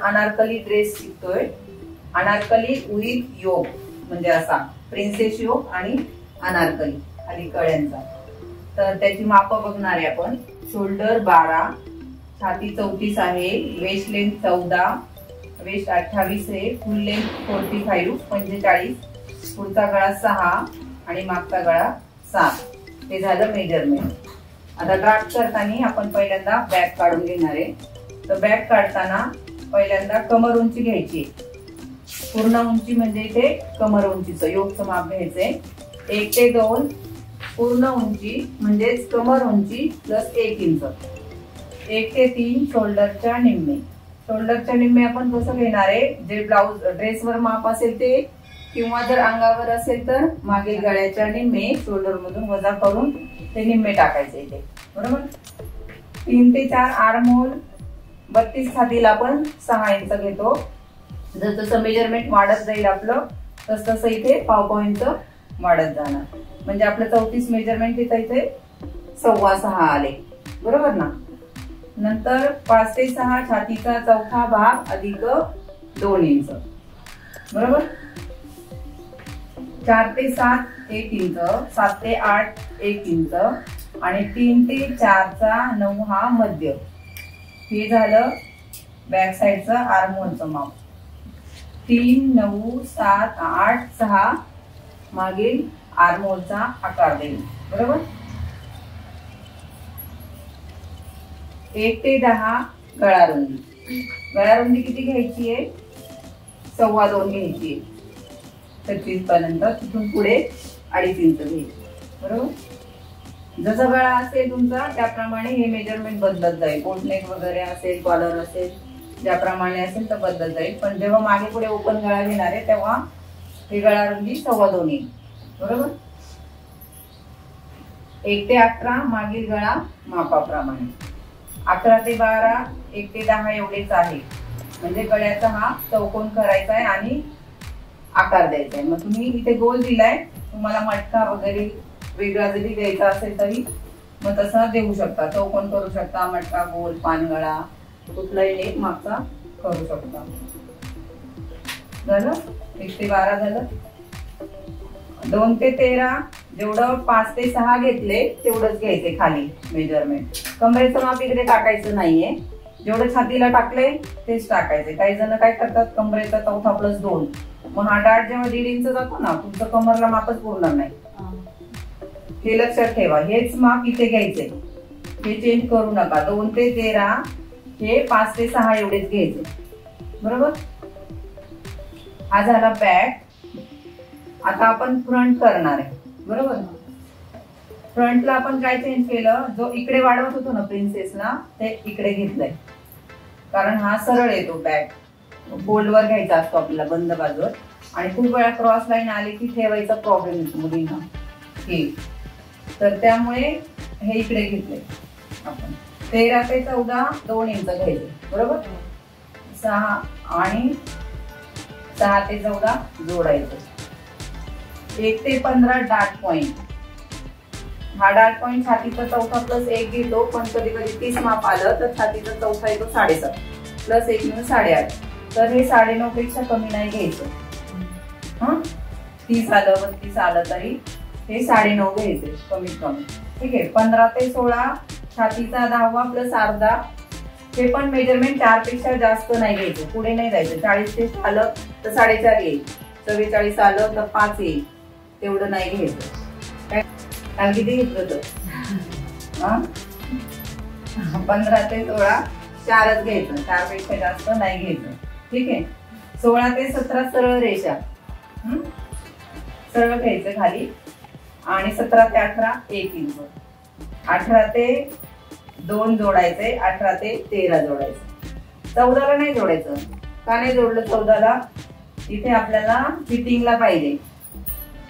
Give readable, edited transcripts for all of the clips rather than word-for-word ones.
Anarkali dress शिकतोय. Anarkali with yoke म्हणजे असा प्रिन्सेस योक आणि अनारकली खाली कळ्यांचा. तर त्याची माप बघणार आहे आपण. शोल्डर 12, छाती 34 आहे, वेस्ट लेंथ 14, वेस्ट 28 आहे, फुल लेंथ 45 45, पुढचा गळा 6 आणि मागचा गळा 7. हे झालं मेजरमेंट. आता ड्राफ्ट करताना आपण पहिल्यांदा बॅक काढून घेणार आहे. तर बॅक काढताना पहिल्यांदा कमर उंची घ्यायची. पूर्ण उंची म्हणजे इथे कमर उंचीचं योगचं माप घ्यायचंय. 1 ते 2 पूर्ण उंची म्हणजेच कमर उंची प्लस 1 इंच. 1 ते 3 शोल्डरच्या निम्मे. शोल्डरच्या निम्मे आपण कसं घेणार आहे, जे ब्लाउज ड्रेसवर माप असेल ते, किंवा जर अंगावर असेल तर मागील गळ्याच्या निम्मे शोल्डर मधून वजा करून ते निम्मे टाकायचे इथे. बरोबर. 3 ते 4 आर्महोल. 32 छातीला आपण 6 इंच घेतो. जसं मेजरमेंट वाढत जाईल आपलं तसं इथे पाव इंच वाढत जाणार. म्हणजे आपलं 34 मेजरमेंट इथे 6.25 आले. बरोबर ना. नंतर 5 ते 6 छातीचा चौथा भाग अधिक 2 इंच. बरोबर. 4 ते 7 1 इंच, 7 ते 8 1 इंच आणि 3 ते 4 चा 9 हा मध्य. हे झालं बॅक साइडचं आर्महोलचं माप. 3 9 7 8 6 मागील आर्महोलचा आकार देईल. बरोबर. 1 ते 10 गळा रुंदी. गळा रुंदी किती घ्यायची आहे? 2.25 घ्यायची आहे. 36 पर्यंत. तिथून पुढे 2.5 इंच घ्यायची. बरोबर. जसा गळा असेल तुमचा त्याप्रमाणे हे मेजरमेंट बदलत जाईल. बोटनेक वगैरे असेल, कॉलर असेल, ज्याप्रमाणे असेल तर बदलत जाईल. पण जेव्हा मागे पुढे ओपन गळा घेणार आहे तेव्हा हे गळा रुंदी 2.25 येईल. बरोबर. 1 ते 18 मागील गळा मापाप्रमाणे. 11 ते 12 1 ते 10 एवढेच आहे. म्हणजे गळ्याचा हा चौकोन करायचा आहे आणि आकार द्यायचा आहे. मग तुम्ही इथे गोल दिलाय, तुम्हाला मटका वगैरे वेगळा जरी द्यायचा असेल तरी मग तसा देऊ शकता. चौकोन करू शकता, मटका, गोल, पानगळा, कुठलाही एक मागचा करू शकता. झालं. 1 ते 12 झालं. 2 ते 13 जेवढं 5 ते 6 घेतले तेवढंच घ्यायचे खाली मेजरमेंट. कमरेचं माप इकडे टाकायचं नाहीये. जेवढं छातीला टाकले तेच टाकायचे. काही जण काय करतात, कमरेचा चौथा प्लस 2. मग हा डाट जेव्हा 1.5 इंच जातो ना, तुमचं कमरला मापच पूर्ण नाही. हे लक्षात ठेवा. हेच माप इथे घ्यायचे. हे चेंज करू नका. 2 ते 13 हे 5 ते 6 एवढेच घ्यायचे. बरोबर. हा झाला बॅक. आता आपण फ्रंट करणार आहे. बरोबर. फ्रंटला आपण काय चेंज केलं, जो इकडे वाढवत होतो ना प्रिन्सेसला ते इकडे घेतलंय. कारण हा सरळ येतो बॅक. फोल्डवर घ्यायचा असतो आपल्याला बंद बाजूवर. आणि खूप वेळा क्रॉस लाईन आली की ठेवायचा प्रॉब्लेम येतो मुलींना. तर त्यामुळे हे इकडे घेतले आपण. 13 ते 14 2 इंच घ्यायचे. बरोबर. 6 आणि 6 ते 14 जोडायचे. 1 ते 15 डार्ट पॉइंट. हा डार्ट पॉइंट छातीचा चौथा प्लस 1 घेतो. पण कधी कधी 30 माप आलं तर छातीचा चौथा येतो 7.5 प्लस 1 म्हणून 8.5. तर हे 9.5 पेक्षा कमी नाही घ्यायचं. 30 आलं 32 आलं तरी हे 9.5 घ्यायचे कमीत कमी. ठीक आहे. 15 ते 16 छातीचा 10वा प्लस अर्धा. हे पण मेजरमेंट 4 पेक्षा जास्त नाही घ्यायचं. पुढे नाही जायचं. 40 ते आलं तर 4.5 येईल. 44 आलं तर 5 येईल. तेवढं नाही घ्यायचं. काल किती घेतलं तर 15 ते 16 4च घ्यायचं. 4 पेक्षा जास्त नाही घ्यायचं. ठीक आहे. 16 ते 17 सरळ रेषा. सरळ घ्यायचं खाली. आणि 17 ते 18 1 इंच. 18 ते 2 जोडायचे. 18 ते 13 जोडायचं. 14ला नाही जोडायचं. का नाही जोडलं 14ला? इथे आपल्याला फिटिंगला पाहिजे.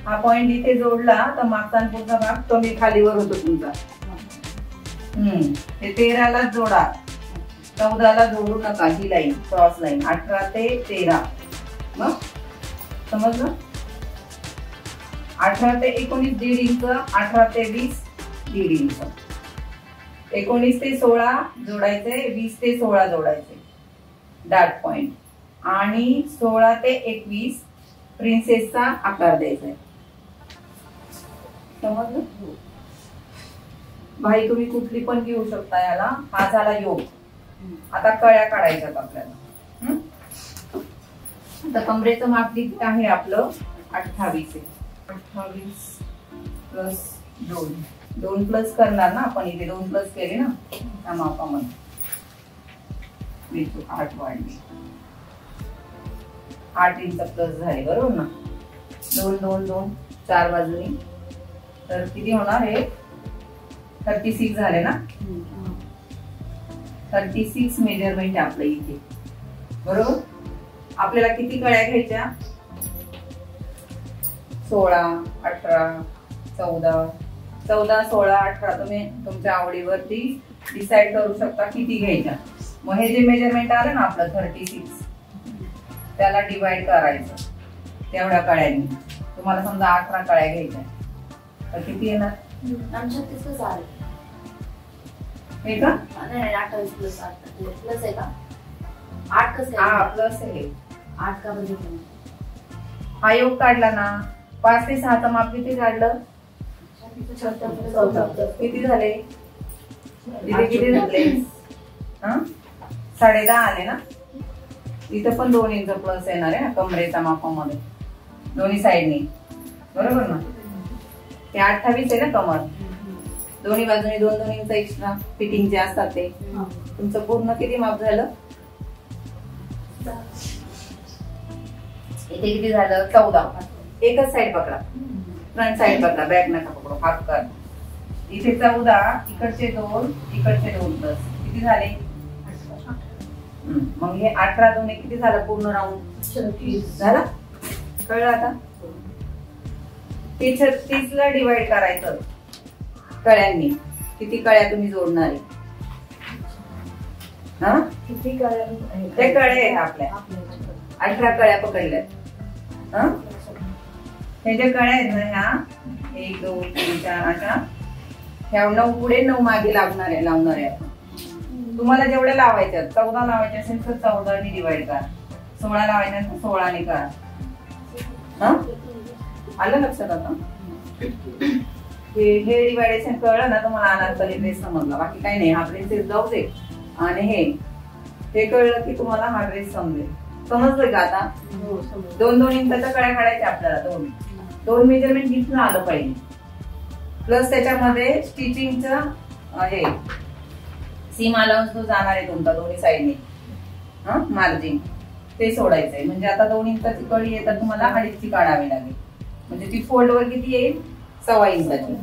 हा पॉइंट इथे जोडला तर मागचा पुढचा भाग कमी खालीवर होतो तुमचा. हे 13ला जोडा. 14ला जोडू नका. ही लाईन क्रॉस लाईन. 18 ते 13. मग समजलं. 18 ते 19 1.5 इंच. 18 ते 20 1.5 इंच. 19 ते 16 जोडायचे. 20 ते 16 जोडायचे. डार्ट पॉइंट आणि 16 ते 21 प्रिन्सेसचा आकार द्यायचा आहे. समजलं? भाई तुम्ही कुठली पण घेऊ शकता याला. हा झाला योग. आता कळ्या काढायच्यात आपल्याला. आता कमरेचं माप किती आहे आपलं 28 आहे. 28 प्लस 2 प्लस करणार ना आपण. इथे 2 प्लस केले ना त्या मापामध्ये. 8 वाढली. 8 इंच प्लस झाले बरोबर ना. 2 2 2 4 बाजूनी तर किती होणार आहे 36 झाले ना. 36 मेजरमेंट आहे आपलं इथे बरोबर. आपल्याला किती कळ्या घ्यायच्या 16 18 14 16 18 तुम्ही तुमच्या आवडीवरती डिसाइड करू शकता किती घ्यायच्या. मग हे जे मेजरमेंट आलं ना आपलं 36 त्याला डिवाइड करायचं तेवढ्या कळ्यांनी. तुम्हाला समजा 18 कळ्या घ्यायच्या तर किती येणार. हे का नाही 28 प्लस 8 प्लस आहे का 8 कसं आहे. हा प्लस आहे. 8 का म्हणजे हा योग काढला ना. 5 ते 6 चं माप किती काढलं. किती झाले इथे किती झाले 10.5 आले ना. इथं पण 2 इंच प्लस येणार आहे ना कमरेच्या मापामध्ये दोन्ही साईडनी बरोबर ना. ते 28 आहे ना कमर. दोन्ही बाजूने 2-2 इंच एक्स्ट्रा फिटिंगचे असतात ते. तुमचं पूर्ण किती माप झालं इथे किती झालं 14. एकच साइड पकडा फ्रंट साइड पकडा बॅक नका पकडू हाफ कर. इथे 14 इकडचे 2 इकडचे 2 प्लस किती झाले. मग हे 18 2 किती झालं पूर्ण राऊंड 36 झाला. कळलं आता. 36 ला डिवाइड करायचं कळ्यांनी. किती कळ्या तुम्ही जोडणार आहे हा किती कळ्या ते कळे आहे आपल्या 18 कळ्या पकडल्यात. हे जे कळ्या आहेत ना ह्या 1 2 3 4 अशा ह्या 9 पुढे 9 मागे लावणार आहे. तुम्हाला जेवढ्या लावायच्या 14 लावायचे असेल तर 14 ने डिवाइड करा. 16 लावायचे असेल तर 16 ने करा. आलं लक्षात आता. हे डिवायडेशन कळलं ना तुम्हाला अनारकली ड्रेस समजला. बाकी काही नाही. हा प्रिन्सेस ब्लाउज आहे आणि हे कळलं की तुम्हाला हा ड्रेस समजेल. समजलं का आता. 2-2 इंचाच्या कळ्या काढायच्या आपल्याला. 2 मेजरमेंट घेतलं आलं पाहिजे. प्लस त्याच्यामध्ये स्टिचिंगचं हे सीम अलाउन्स जो जाणार आहे तुमचा दोन्ही साईडने मार्जिन ते सोडायचंय. म्हणजे आता 2 इंचाची कळी आहे तर तुम्हाला 2.5ची काढावी लागेल. म्हणजे ती फोल्ड वर किती येईल 1.25 इंचाची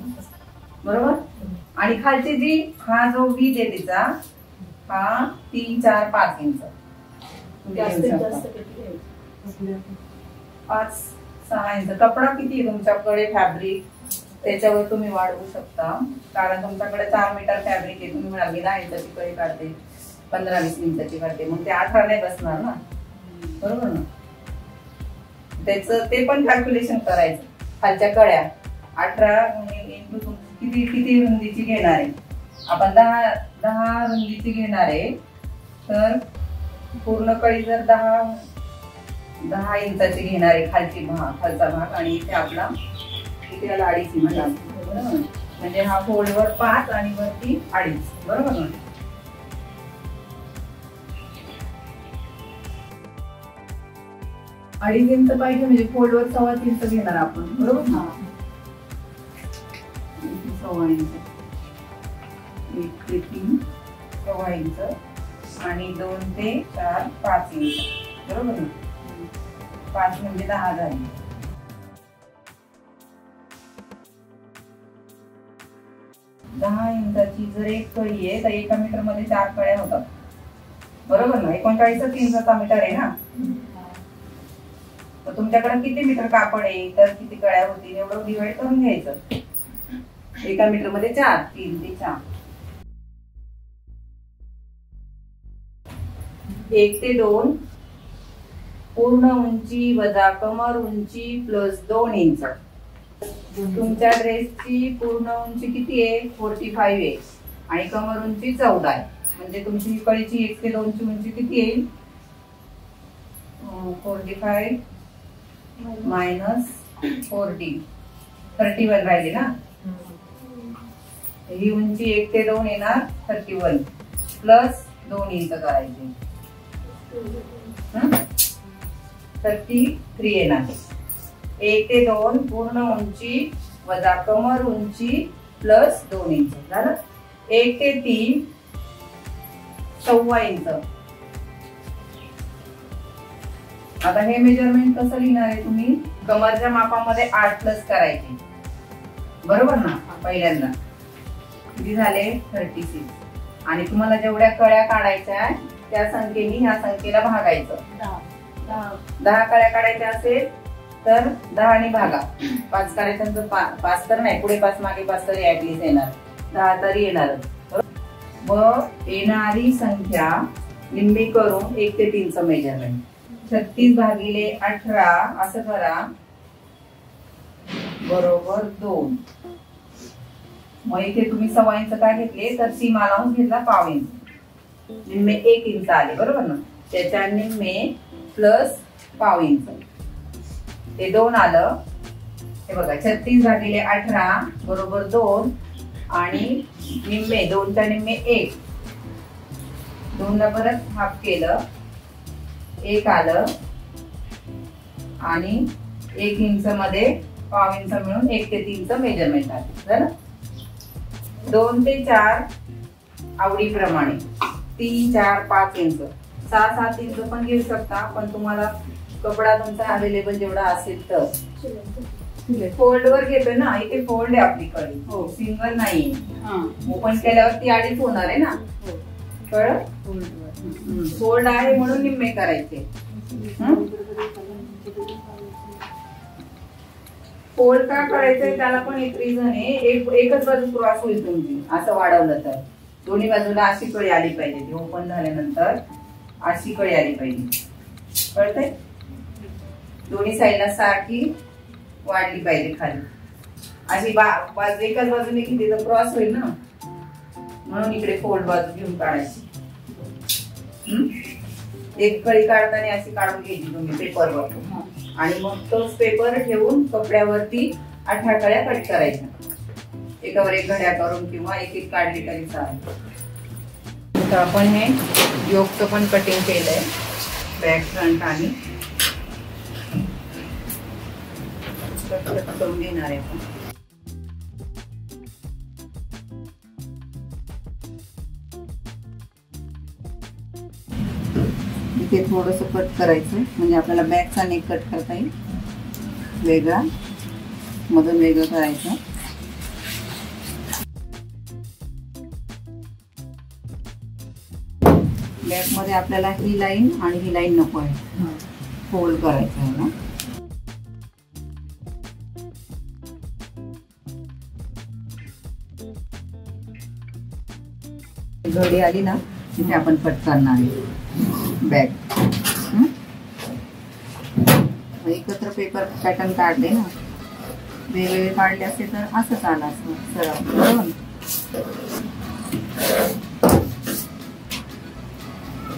बरोबर. आणि खालची जी हा जो वीज आहे तिचा हा 3 4 5 इंच 5-6 इंच. कपडा किती आहे तुमच्याकडे फॅब्रिक त्याच्यावर तुम्ही वाढवू शकता. कारण तुमच्याकडे 4 मीटर फॅब्रिक आहे. तुम्ही म्हणाल 10 इंचाची कळी काढते 15-20 इंचाची काढते मग ते 18 नाही बसणार ना बरोबर ना. त्याचं ते पण कॅल्क्युलेशन करायचं. खालच्या कळ्या 18 इंटू किती रुंदीची घेणार आहे आपण 10 रुंदीची घेणार आहे तर पूर्ण कळी जर 10 इंचाची घेणार आहे खालचा भाग आणि इथे आपला इथे 2.5 इंच बरोबर. म्हणजे हा फोल्ड वर 5 आणि वरती 2.5 बरोबर ना. अडीच इंच पाहिजे म्हणजे फोल्ड वर 3.25 इंच घेणार आपण बरोबर ना. 1.25 इंच 1 ते 3 1.25 इंच आणि 2 ते 4 5 इंच बरोबर ना. 5 म्हणजे 10 झाली. 10 इंचाची जर एक कळी आहे तर 1 मीटर मध्ये 4 कळ्या होतात बरोबर ना. 39 इंचाचा मीटर आहे ना. तर तुमच्याकडे किती मीटर कापड आहे तर किती कळ्या होतील एवढं डिवाइड करून घ्यायचं. 1 मीटर मध्ये 4 3 ते 4 1 ते 2 पूर्ण उंची वजा कमर उंची प्लस 2 इंच. तुमच्या ड्रेसची पूर्ण उंची किती आहे 45 आहे आणि कमर उंची 14 आहे. म्हणजे तुमची कळीची 1 ते 2 ची उंची किती येईल 45 मायनस 40 31 राहिली ना. ही उंची 1 ते 2 येणार 31 प्लस 2 इंच करायची 33 येणार. 1 ते 2 पूर्ण उंची वजा कमर उंची प्लस 2 इंच झालं. 1 ते 3 14 इंच. आता हे मेजरमेंट कसं लिहिणार आहे तुम्ही? कमरच्या मापामध्ये 8 प्लस करायचे बरोबर ना. पहिल्यांदा किती झाले 36 आणि तुम्हाला जेवढ्या कळ्या काढायच्या त्या संख्येने ह्या संख्येला भागायचं. 10 कळ्या काढायच्या असेल तर 10 ने भागा. 5 करायचं 5 तर नाही, पुढे 5 मागे 5 तरी ऍटलीस्ट येणार, 10 तरी येणार. मग येणारी संख्या निम्मी करून 1 ते 3 चं मेजरमेंट 36 भागिले 18 असं करा बरोबर 2. मग इथे तुम्ही 1.25 इंच काय घेतले तर सीमा लावून घेतला पाव इंच. निम्मे 1 इंच आले बरोबर ना. त्याच्या निम्मे प्लस पाव इंच ते 2 आलं. हे बघा 36 भागिले 18 बरोबर 2 आणि निम्मे 2 च्या निम्मे 1. 2 ला परत हाफ केलं 1 आलं आणि 1 इंच मध्ये पाव इंच मिळून 1 ते 3 चं मेजरमेंट आलं झालं. 2 ते 4 आवडीप्रमाणे 3, 4, 5 इंच 6, 7 इंच पण घेऊ शकता, पण तुम्हाला कपडा तुमचा अवेलेबल जेवढा असेल तर. फोल्ड वर घेतोय ना, इथे फोल्ड आहे आपलीकडे, सिंगल नाही. ओपन केल्यावर ती अडीच होणार आहे ना. कळलं? फोल्ड आहे म्हणून निम्मे करायचे. फोल्ड का करायचंय त्याला पण एक रिझन आहे. एकच बाजू क्रॉस होईल तुमची असं वाढवलं तर. दोन्ही बाजूला अशी कळी आली पाहिजे. ती ओपन झाल्यानंतर अशी कळी आली पाहिजे. कळतंय? दोन्ही साईडला सारखी वाढली पाहिजे खाली. अशी बाजू एकाच बाजूने किती तर क्रॉस होईल ना, म्हणून इकडे फोल्ड बाजू घेऊन काढायची. एक कळी काढताना अशी काढून घ्यायची तुम्ही पेपरवर आणि मग तोच पेपर ठेवून कपड्यावरती 18 कळ्या कट करायच्या. एकावर एक घड्या करून किंवा एक एक काढली तरी चालेल. तर आपण हे योगचं पण कटिंग केलंय बॅक फ्रंट आणि करून घेणार आहे आपण. इथे थोडस कट करायचं म्हणजे आपल्याला बॅकचा नेक कट करता येईल. वेगळा मधून वेगळं करायचं. बॅक मध्ये आपल्याला ही लाईन आणि ही लाईन नको आहे, फोल्ड करायचं आहे ना. घडी आली ना तिथे आपण कट करणार आहे बॅक. एकत्र पेपर पॅटर्न काढले ना, वेगवेगळे काढले असते तर असंच आलं असं सरळ बरोबर.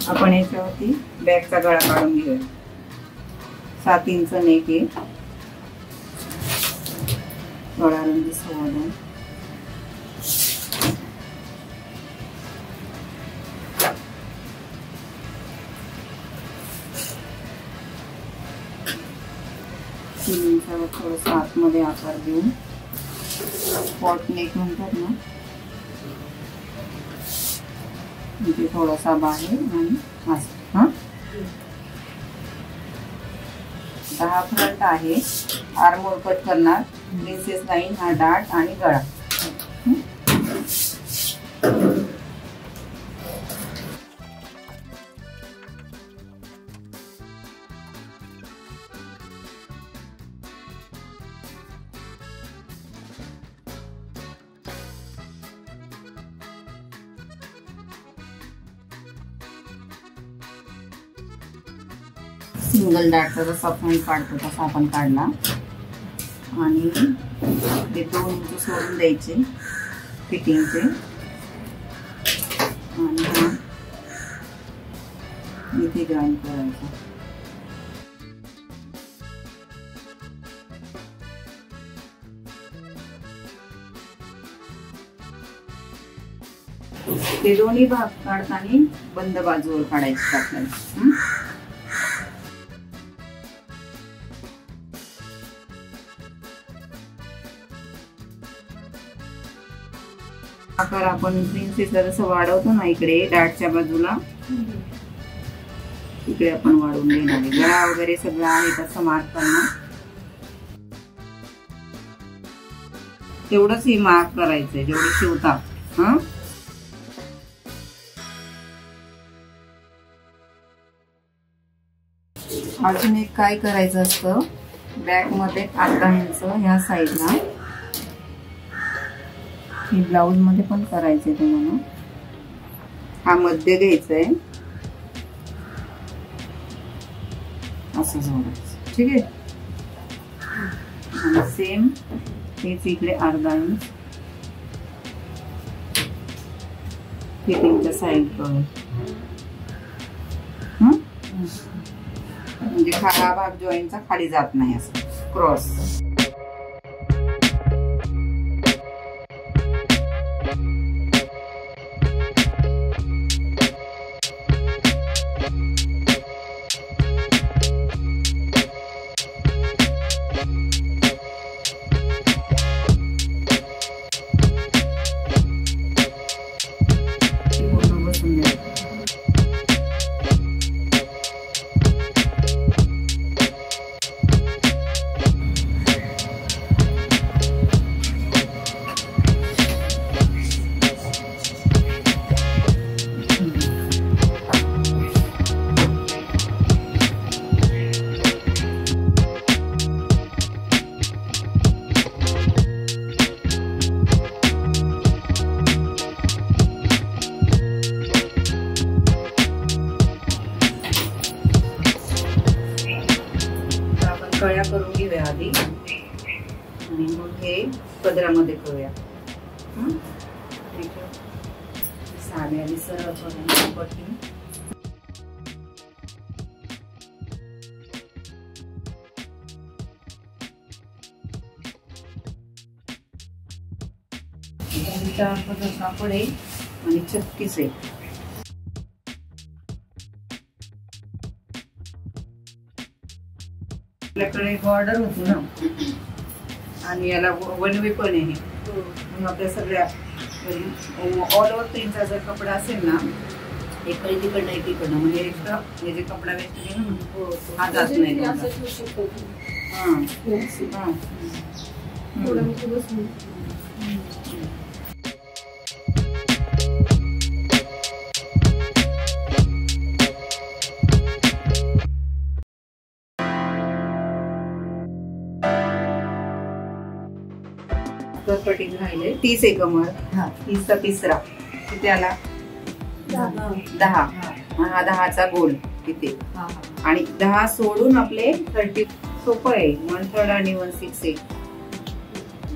आपण याच्यावरती बॅकचा गळा काढून घेऊया. 7 इंच नेक आहे. गळा रंगी 16. थोडंसं आतमध्ये आकार देऊन पॉट नेक म्हणतात ना, इथे थोडासा बाहेर आणि असं. 10 फ्रंट आहे. आर्महोल कट करणार. प्रिन्सेस लाईन हा डाट आणि गळा. सिंगल डाटचा जसा फ्रंट काढतो तसा आपण काढला आणि ते 2 इंच सोडून द्यायचे फिटिंगचे आणि हा इथे जॉईन करायचा. ते दोन्ही भाग काढताना बंद बाजूवर काढायचे आपल्याला. आकार आपण प्रिन्सेसला जसं वाढवतो ना इकडे डाटच्या बाजूला, इकडे आपण वाढवून घेणार आहे. गळा वगैरे सगळं आहे तसं मार्क करणं, तेवढंच हे मार्क करायचंय जेवढे शिवतात. अजून एक काय करायचं असतं, बॅक मध्ये अर्धा इंच ह्या साईडला, ही ब्लाउज मध्ये पण करायचंय तुम्हाला. हा मध्य घ्यायचंय असं जोडायचं, ठीक आहे. आणि सेम हेच इकडे अर्धा इंच फिटिंगच्या साईड करून, म्हणजे हा भाग जॉईंटचा खाली जात नाही असं क्रॉस. कळ्या करून घेऊया आधी आणि मग हे पदरामध्ये करूया. साध्या आणि सरळ करून पट्टी. कापड आहे आणि चक्कीच आहे. आपल्याकडे बॉर्डर होतो ना आणि याला वन वे पण आहे, मग आपल्या सगळ्या ऑल ओव्हर प्रिंटचा जर कपडा असेल ना, एकडे तिकडनं एकीकडनं, म्हणजे एक्स्ट्रा हे जे कपडा वेस्ट आहे ना हा जात नाही. कटिंग राहिले 30 एकमवर. 30चा तिसरा किती आला? 10. हा 10चा गोल किती, आणि 10 सोडून आपले 30. सोपं आहे. 1/3 आणि 1/6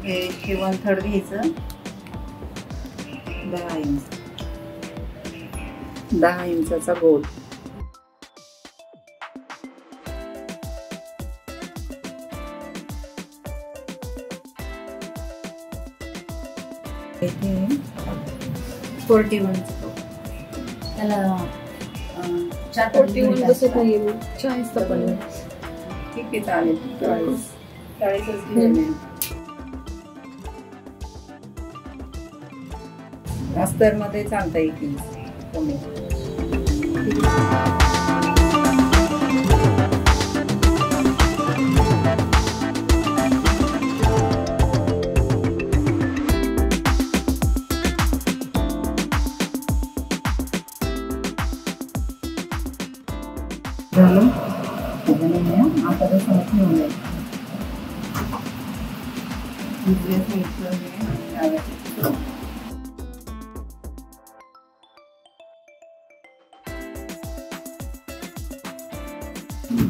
हे 1/3 घ्यायचं. 10 इंच 10 इंचाचा गोल. इथे 41 त्याला 41 कसं काही 40 पण ठीक आहे, चालेल. 40 अस्तर मध्ये चालता येईल कमी. झालं आता तर समज घेऊन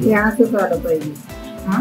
हे असंच आलं पाहिजे. हा